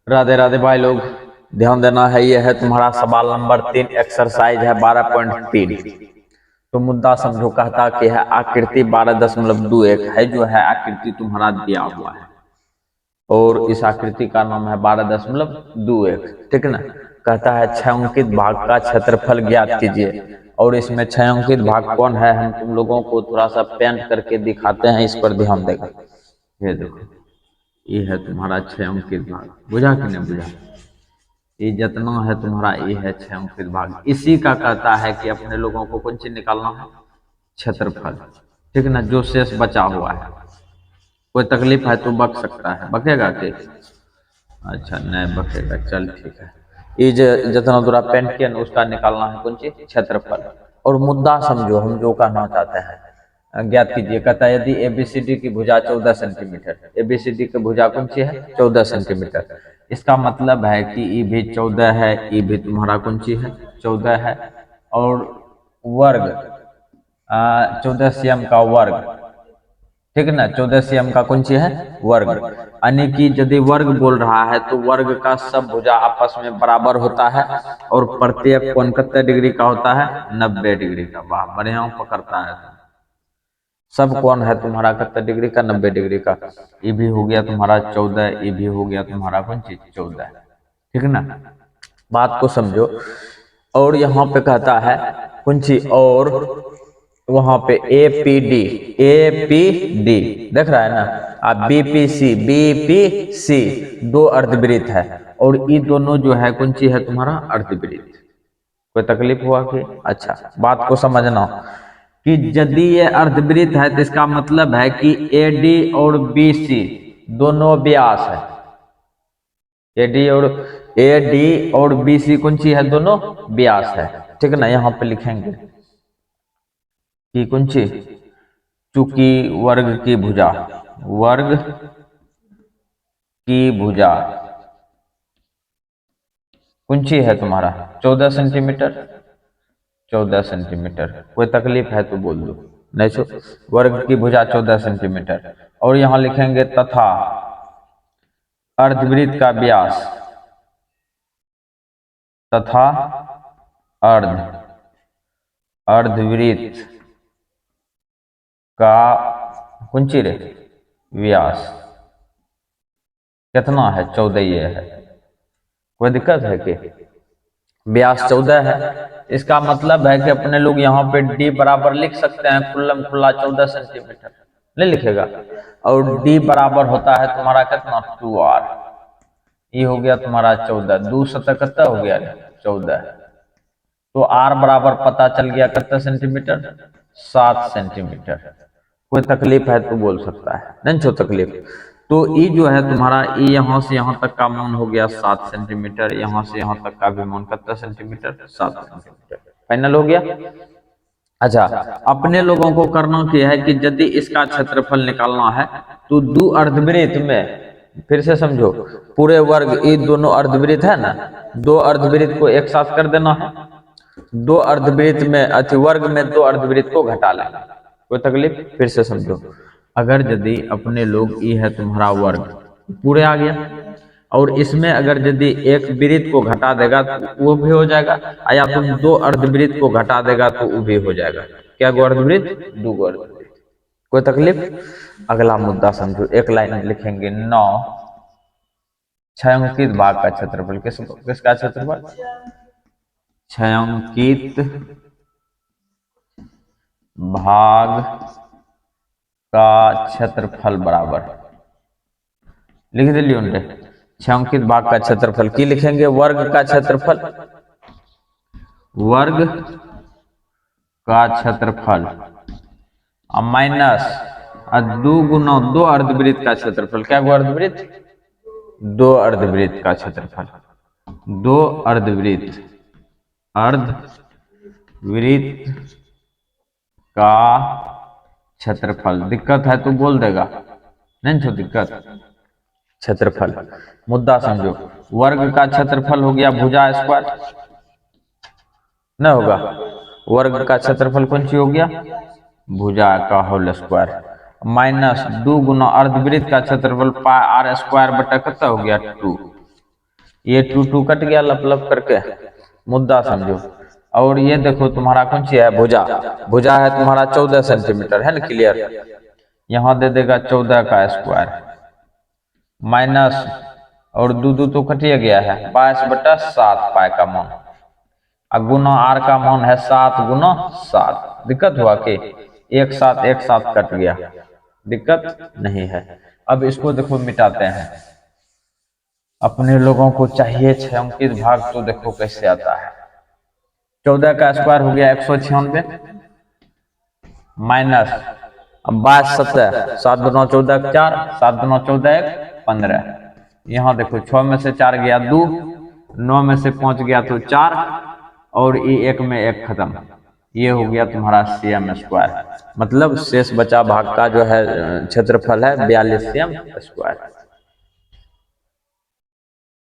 राधे राधे भाई लोग, ध्यान देना है। यह है तुम्हारा सवाल नंबर 3, एक्सरसाइज है 12.3। तो मुद्दा समझो, कहता कि है आकृति 12.21 है, जो है आकृति तुम्हारा दिया हुआ है और इस आकृति का नाम है 12.21, ठीक है ना। कहता है 6 अंकित भाग का क्षेत्रफल ज्ञात कीजिए। और इसमें 6 अंकित भाग कौन है, हम तुम लोगों को थोड़ा सा पेंट करके दिखाते हैं, इस पर ध्यान देगा। ये देखो, ये है तुम्हारा 6 अंकित भाग, बुझा कि नहीं बुझा। ये जितना है तुम्हारा, ये है 6 अंकित भाग। इसी का कहता है कि अपने लोगों को कौन चीज निकालना है, क्षेत्रफल, ठीक है ना। जो शेष बचा हुआ है, कोई तकलीफ है तो बक सकता है, बकेगा कि अच्छा नहीं बकेगा, चल ठीक है। ये जितना दूरा पेंट किया ना, उसका निकालना है कौन चीज, क्षेत्रफल। और मुद्दा समझो, हम जो कहना चाहते हैं ज्ञात कीजिए। कहता है यदि एबीसीडी की भुजा 14 सेंटीमीटर, एबीसीडी की भुजा कौन सी है, 14 सेंटीमीटर। इसका मतलब है कि ये भी 14 है, ये भी तुम्हारा कौन सी है, 14 है। और वर्ग 14 सीएम का वर्ग, ठीक है ना। 14 सीएम का कौन सी है, वर्ग। यानी कि यदि वर्ग बोल रहा है तो वर्ग का सब भुजा आपस में बराबर होता है और प्रत्येक कोण कितने डिग्री का होता है, 90 डिग्री का। वाह, बढ़िया पकड़ता है। सब कोण है तुम्हारा कितने डिग्री का, 90 डिग्री का। ये भी हो गया तुम्हारा 14, ये भी हो गया तुम्हारा कौन चीज, 14, ठीक है ना। बात को समझो। और यहाँ पे कहता है कौन सी, और वहां पे एपीडी, एपीडी देख रहा है ना, आप बीपीसी, बीपीसी दो अर्धवृत्त है। और ये दोनों जो है कौन सी है तुम्हारा, अर्धवृत्त। कोई तकलीफ हुआ कि, अच्छा बात को समझना कि यदि ये अर्धवृत्त है तो इसका मतलब है कि एडी और बीसी दोनों व्यास है। एडी और बीसी कौन सी है, दोनों व्यास है, ठीक है ना। यहाँ पे लिखेंगे कि कौन सी, चूंकि वर्ग की भुजा, वर्ग की भुजा कौन सी है तुम्हारा, 14 सेंटीमीटर, 14 सेंटीमीटर। कोई तकलीफ है तो बोल दो, नहीं सो। वर्ग की भुजा 14 सेंटीमीटर। और यहां लिखेंगे तथा अर्धवृत्त का व्यास, तथा अर्धवृत्त का कौन सी रे, व्यास कितना है, 14 ये है। कोई दिक्कत है कि, व्यास 14 है। इसका मतलब है कि अपने लोग यहाँ पे डी बराबर लिख सकते हैं, खुल्लम खुल्ला 14 सेंटीमीटर नहीं लिखेगा। और डी बराबर होता है तुम्हारा कितना, 2r। ये हो गया तुम्हारा 14, 2 शतक कितना हो गया, 14। तो r बराबर पता चल गया कितना सेंटीमीटर, 7 सेंटीमीटर। कोई तकलीफ है तो बोल सकता है, नहीं छो तकलीफ। तो ये जो है तुम्हारा, ये यहाँ से यहाँ तक का मान हो गया 7 सेंटीमीटर, यहाँ से यहाँ तक का भी मान कितना सेंटीमीटर, 7 सेंटीमीटर। फाइनल हो गया। अच्छा, अपने लोगों को करना क्या है कि यदि इसका क्षेत्रफल निकालना है तो दो अर्धवृत्त में, फिर से समझो, पूरे वर्ग, ये दोनों अर्धवृत्त है ना, दो अर्धवृत्त को एक साथ कर देना है। दो अर्धवृत्त में, अच्छा वर्ग में दो अर्धवृत्त को घटा लेना। कोई तकलीफ, फिर से समझो। अगर यदि अपने लोग, ये है तुम्हारा वर्ग पूरे आ गया, और इसमें अगर यदि एक वृत्त को घटा देगा तो वो भी हो जाएगा, या तुम दो अर्धवृत्त को घटा देगा तो वो भी हो जाएगा। क्या गो अर्धवृत्त, दो गो अर्धवृत्त। कोई तकलीफ। अगला मुद्दा समझो, एक लाइन में लिखेंगे 9 6 अंकित भाग का क्षेत्रफल, किसका क्षेत्रफल, 6 अंकित भाग का क्षेत्रफल बराबर, लिख दिलिए उनके 6 अंकित भाग का क्षेत्रफल की लिखेंगे, वर्ग का क्षेत्रफल, वर्ग का क्षेत्रफल माइनस 2 गुना 2 अर्धवृत्त का क्षेत्रफल। क्या गो अर्धवृत्त, 2 अर्धवृत्त का क्षेत्रफल, 2 अर्धवृत्त, अर्धवृत्त का क्षेत्रफल। दिक्कत है तो बोल देगा, नहीं तो दिक्कत। क्षेत्रफल मुद्दा समझो, वर्ग का क्षेत्रफल हो गया भुजा स्क्वायर, न होगा। वर्ग का क्षेत्रफल कौन सी हो गया, भुजा का होल स्क्वायर, माइनस 2 गुना अर्धवृत्त का क्षेत्रफल पाई r स्क्वायर बटा कितना हो गया, 2। ये टू टू कट गया लप लप करके, मुद्दा समझो। और ये देखो तुम्हारा कौन सी है, भुजा, भुजा है तुम्हारा 14 सेंटीमीटर, है ना क्लियर। यहाँ दे देगा 14 का स्क्वायर माइनस, और दो दो तो कटिए गया है, 22/7 पाई का मान, और गुना आर का मान है 7 गुना 7। दिक्कत हुआ कि एक साथ कट गया, दिक्कत नहीं है। अब इसको देखो मिटाते हैं, अपने लोगों को चाहिए 6 अंकित भाग, तो देखो कैसे आता है। 14 का स्क्वायर हो गया 196 माइनस 22 7 गुना 14 4, 7 गुना 14 15। यहाँ देखो 6 में से 4 गया 2, 9 में से 5 गया तो 4, और ये 1 में 1 खत्म। ये हो गया तुम्हारा cm स्क्वायर, मतलब शेष बचा भाग का जो है क्षेत्रफल है 42 cm स्क्वायर।